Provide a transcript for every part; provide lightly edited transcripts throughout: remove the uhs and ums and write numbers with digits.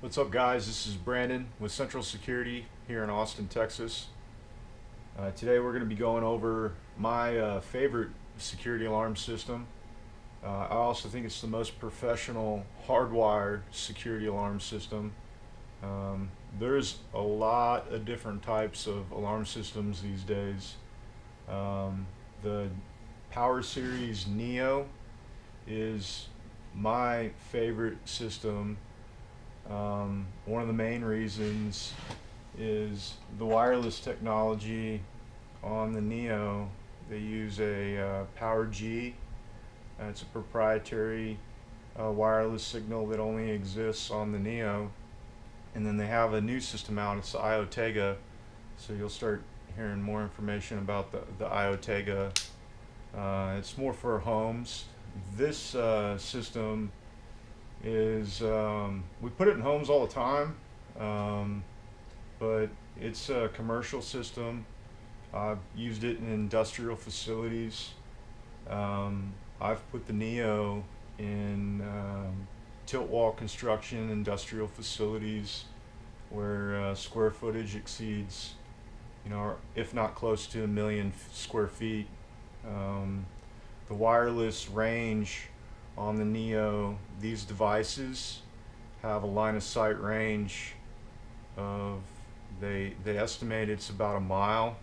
What's up, guys? This is Brandon with Central Security here in Austin, Texas. Today we're going to be going over my favorite security alarm system. I also think it's the most professional hardwire security alarm system. There's a lot of different types of alarm systems these days. The PowerSeries Neo is my favorite system. One of the main reasons is the wireless technology on the Neo. They use a PowerG. It's a proprietary wireless signal that only exists on the Neo. And then they have a new system out, it's the IOTEGA. So you'll start hearing more information about the IOTEGA. It's more for homes. This system is, we put it in homes all the time, but it's a commercial system. I've used it in industrial facilities. I've put the Neo in tilt wall construction industrial facilities where square footage exceeds, if not close to 1 million square feet. The wireless range on the Neo, these devices have a line of sight range of, they estimate it's about 1 mile.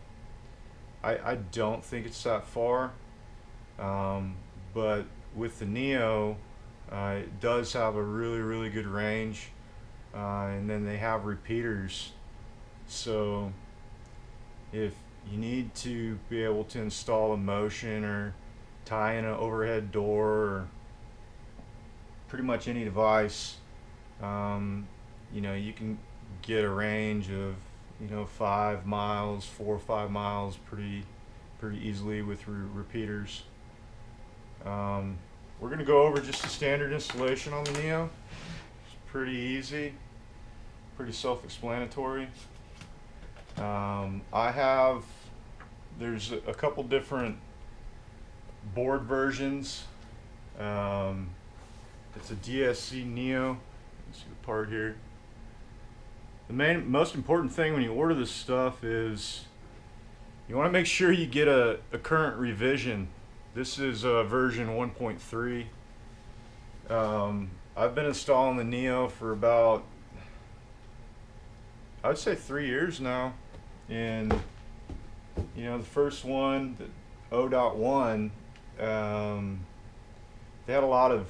I don't think it's that far, but with the Neo it does have a really good range, and then they have repeaters, so if you need to be able to install a motion or tie in an overhead door or pretty much any device, you can get a range of 5 miles, 4 or 5 miles pretty easily with repeaters. We're going to go over just the standard installation on the Neo. It's pretty easy, pretty self-explanatory. There's a couple different board versions. It's a DSC Neo. You can see the part here. The most important thing when you order this stuff is you want to make sure you get a current revision. This is version 1.3. I've been installing the Neo for about, I'd say 3 years now, and the first one, the 0.1, they had a lot of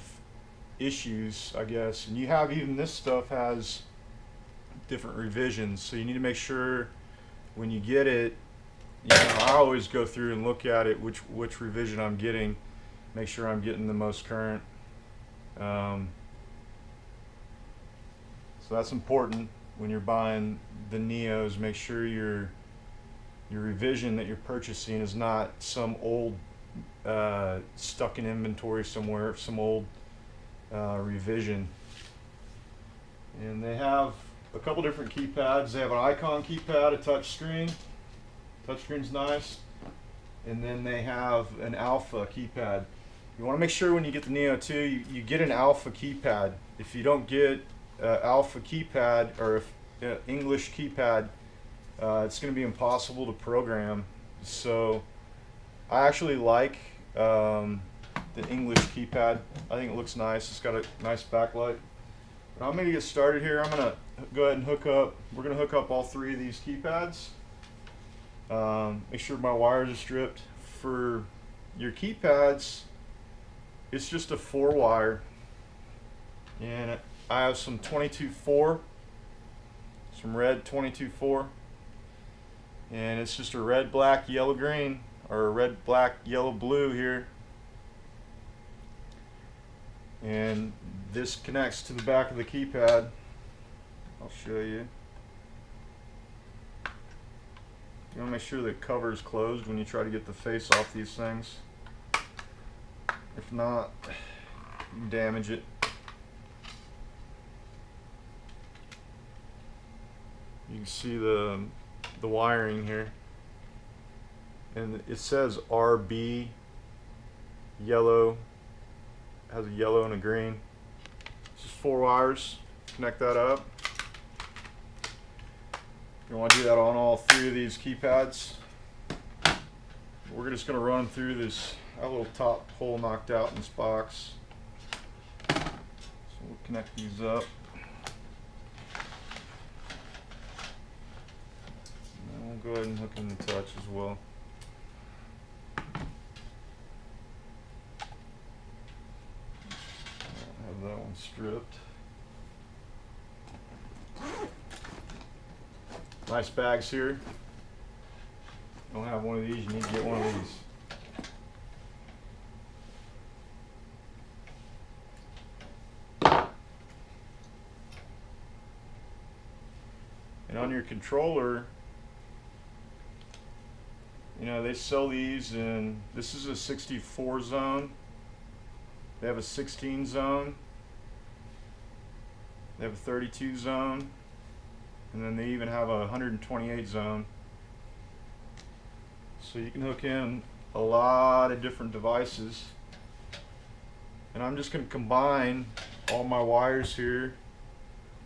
issues, I guess, and you have, even this stuff has different revisions, so you need to make sure when you get it, I always go through and look at it, which revision I'm getting, make sure I'm getting the most current. So that's important when you're buying the Neos. Make sure your revision that you're purchasing is not some old stuck in inventory somewhere, some old revision. And they have a couple different keypads. They have an icon keypad, a touch screen. Touchscreen's nice. And then they have an alpha keypad. You want to make sure when you get the Neo 2, you get an alpha keypad. If you don't get alpha keypad, or if English keypad, it's going to be impossible to program. So I actually like the English keypad. I think it looks nice. It's got a nice backlight. But I'm going to get started here. I'm going to go ahead and hook up. We're going to hook up all 3 of these keypads. Make sure my wires are stripped. For your keypads, it's just a 4-wire, and I have some 22.4, some red 22.4, and it's just a red, black, yellow, green, or a red, black, yellow, blue here. And this connects to the back of the keypad. I'll show you. You want to make sure the cover is closed when you try to get the face off these things. If not, you can damage it. You can see the wiring here, and it says RB yellow. It has a yellow and a green. It's just 4 wires. Connect that up. You want to do that on all three of these keypads. We're just going to run through this. I have a little top hole knocked out in this box. So we'll connect these up. And then we'll go ahead and hook in the touch as well. I'll have that one stripped. Nice bags here. Don't have one of these, you need to get one of these. And on your controller, you know, they sell these, and this is a 64 zone. They have a 16 zone. They have a 32 zone. And then they even have a 128 zone. So you can hook in a lot of different devices. And I'm just going to combine all my wires here,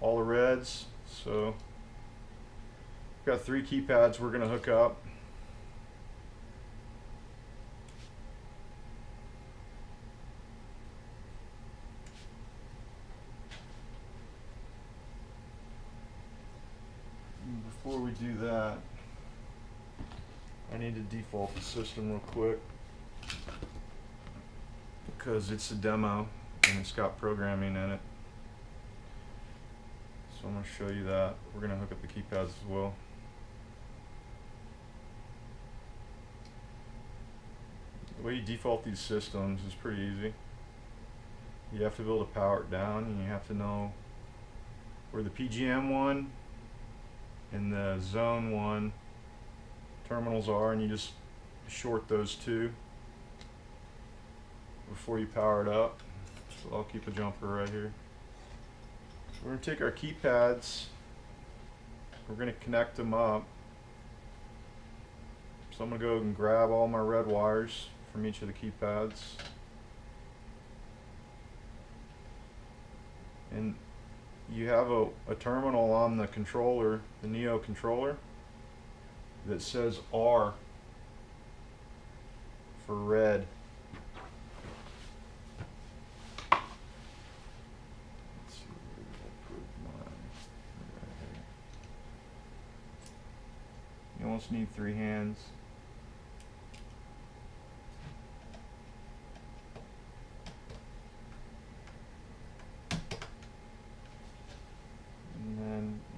all the reds. So I've got 3 keypads we're going to hook up. Before we do that, I need to default the system real quick because it's a demo and it's got programming in it. So I'm going to show you that. We're going to hook up the keypads as well. The way you default these systems is pretty easy. You have to be able to power it down, and you have to know where the PGM one and the zone 1 terminals are, and you just short those 2 before you power it up. So I'll keep a jumper right here. We're going to take our keypads, we're going to connect them up. So I'm going to go and grab all my red wires from each of the keypads, and you have a terminal on the controller, the Neo controller, that says R for red. Let's see, where did I put mine? Right here. You almost need 3 hands.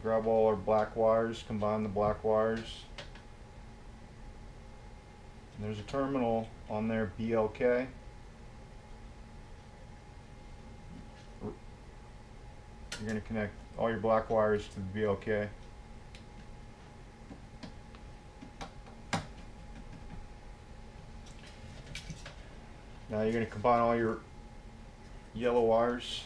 Grab all our black wires, combine the black wires. And there's a terminal on there, BLK. You're going to connect all your black wires to the BLK. Now you're going to combine all your yellow wires.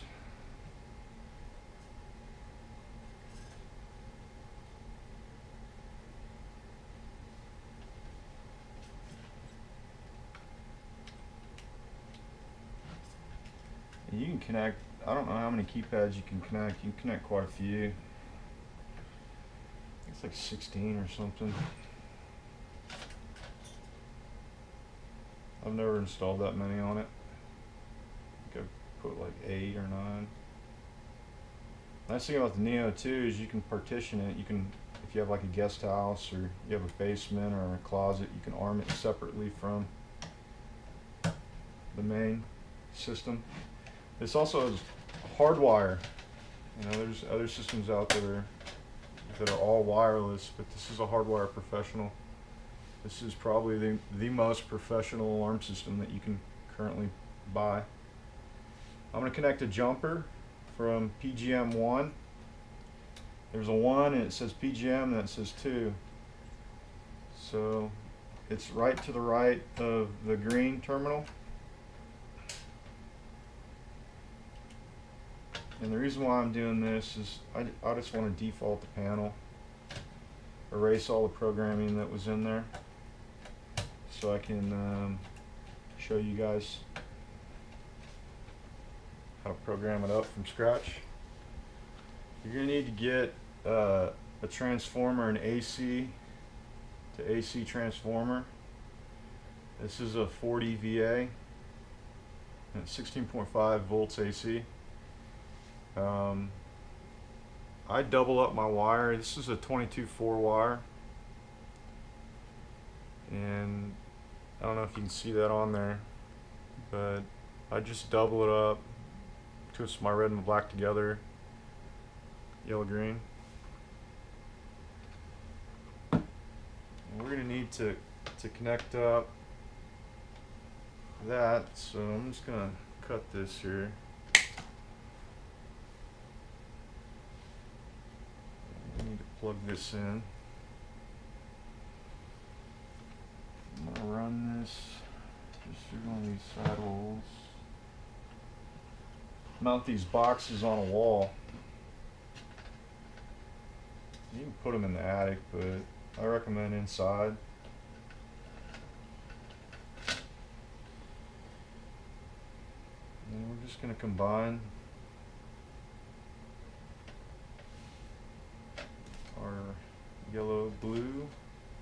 You can connect, I don't know how many keypads you can connect. You can connect quite a few. It's like 16 or something. I've never installed that many on it. I think I've put like 8 or 9. Nice thing about the Neo too is you can partition it. You can, if you have like a guest house or you have a basement or a closet, you can arm it separately from the main system. This also has hardwire. You know, there's other systems out there that are all wireless, but this is a hardwire professional. This is probably the most professional alarm system that you can currently buy. I'm going to connect a jumper from PGM 1. There's a 1 and it says PGM and it says 2. So it's right to the right of the green terminal. And the reason why I'm doing this is I just want to default the panel, erase all the programming that was in there, so I can show you guys how to program it up from scratch. You're going to need to get a transformer, an AC to AC transformer. This is a 40 VA and 16.5 volts AC. I double up my wire. This is a 22.4 wire, and I don't know if you can see that on there, but I just double it up, twist my red and black together, yellow green. And we're gonna need to connect up that, so I'm just gonna cut this here. I need to plug this in. I'm gonna run this just through one of these side holes. Mount these boxes on a wall. You can put them in the attic, but I recommend inside. And we're just going to combine our yellow, blue,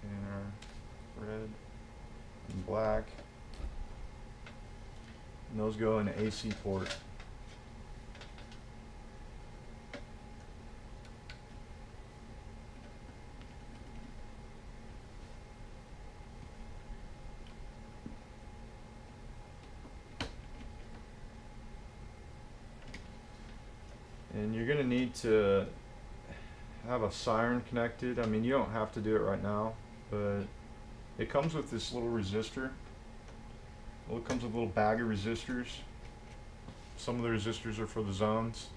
and our red and black. And those go in the AC port. And you're going to need to have a siren connected. I mean, you don't have to do it right now, but it comes with this little resistor. Well, it comes with a little bag of resistors. Some of the resistors are for the zones,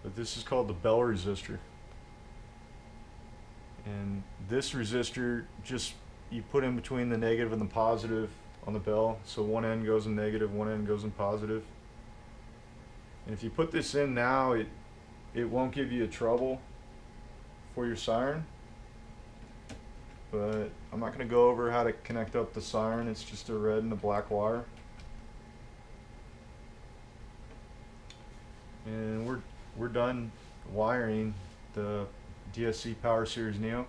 but this is called the bell resistor. And this resistor, just you put in between the negative and the positive on the bell, so one end goes in negative, one end goes in positive. And if you put this in now, it won't give you a trouble for your siren. But I'm not going to go over how to connect up the siren. It's just a red and a black wire. And we're done wiring the DSC PowerSeries Neo.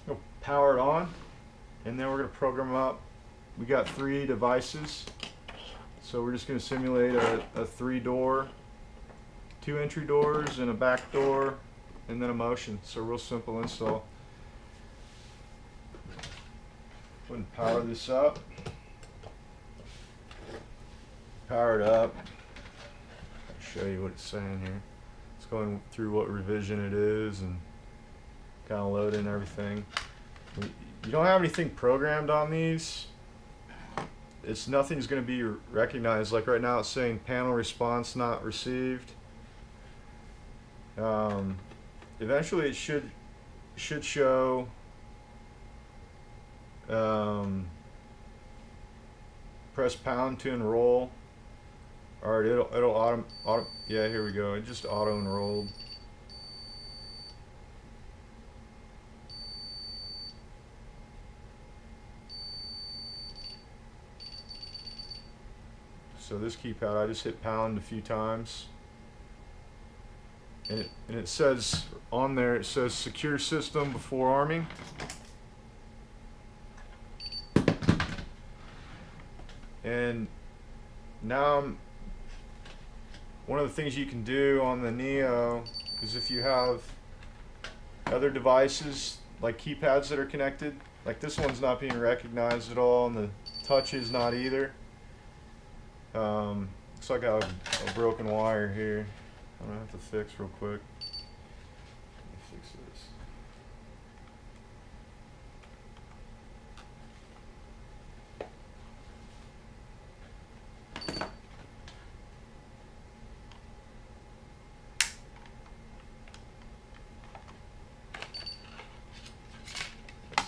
We'll power it on, and then we're going to program up. We got 3 devices. So we're just going to simulate a 3-door, 2 entry doors, and a back door, and then a motion. So real simple install. Go ahead and power this up. Power it up. I'll show you what it's saying here. It's going through what revision it is and kind of loading everything. You don't have anything programmed on these. Nothing's going to be recognized. Like right now it's saying panel response not received. Eventually it should show press pound to enroll. Alright, it'll auto, yeah, here we go. It just auto enrolled. So this keypad, I just hit pound a few times, and it says on there, it says secure system before arming. And now one of the things you can do on the Neo is if you have other devices like keypads that are connected, like this one's not being recognized at all, and the touch is not either. Looks like I have a broken wire here. I'm gonna have to fix real quick. Let me fix this.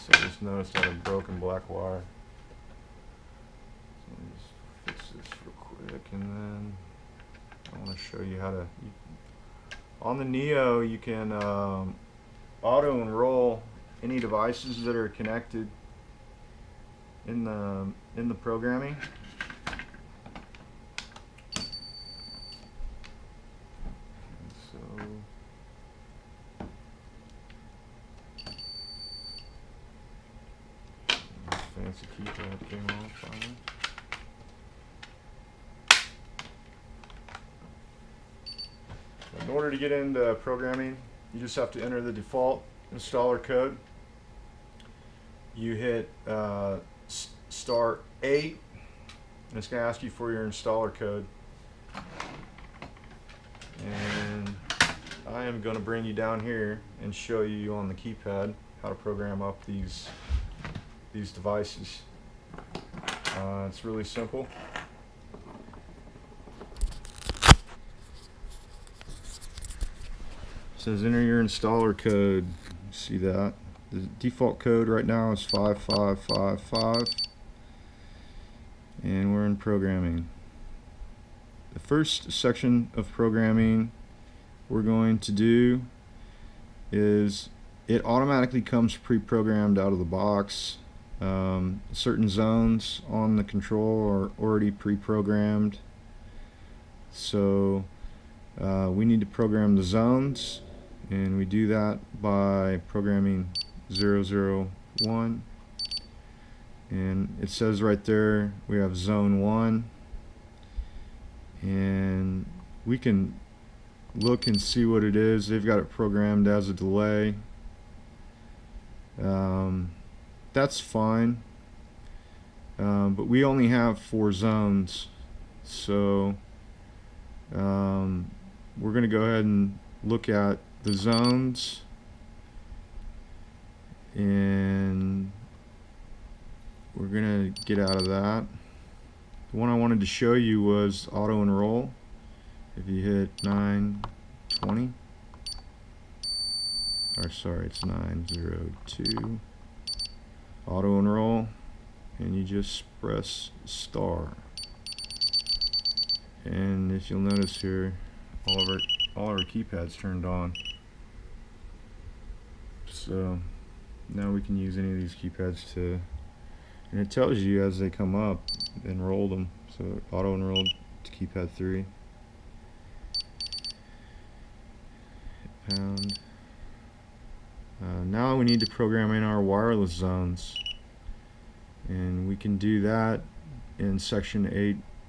So I just noticed I had a broken black wire. So let me just fix this real quick, and then I want to show you how to. On the Neo, you can auto enroll any devices that are connected in the programming. And so Fancy keypad came off finally. In order to get into programming, you just have to enter the default installer code. You hit star 8, and it's going to ask you for your installer code. And I am going to bring you down here and show you on the keypad how to program up these devices. It's really simple. It says enter your installer code. See that? The default code right now is 5555, and we're in programming. The first section of programming we're going to do is it automatically comes pre-programmed out of the box. Certain zones on the control are already pre-programmed, so we need to program the zones, and we do that by programming 001, and it says right there we have zone 1, and we can look and see what it is. They've got it programmed as a delay. That's fine, but we only have 4 zones, so we're going to go ahead and look at the zones, and we're going to get out of that. The one I wanted to show you was auto enroll. If you hit 920, or sorry, it's 902, auto enroll, and you just press star. And if you'll notice here, all our keypads turned on. So now we can use any of these keypads to, and it tells you as they come up, enroll them. So auto enrolled to keypad 3. And now we need to program in our wireless zones, and we can do that in section 8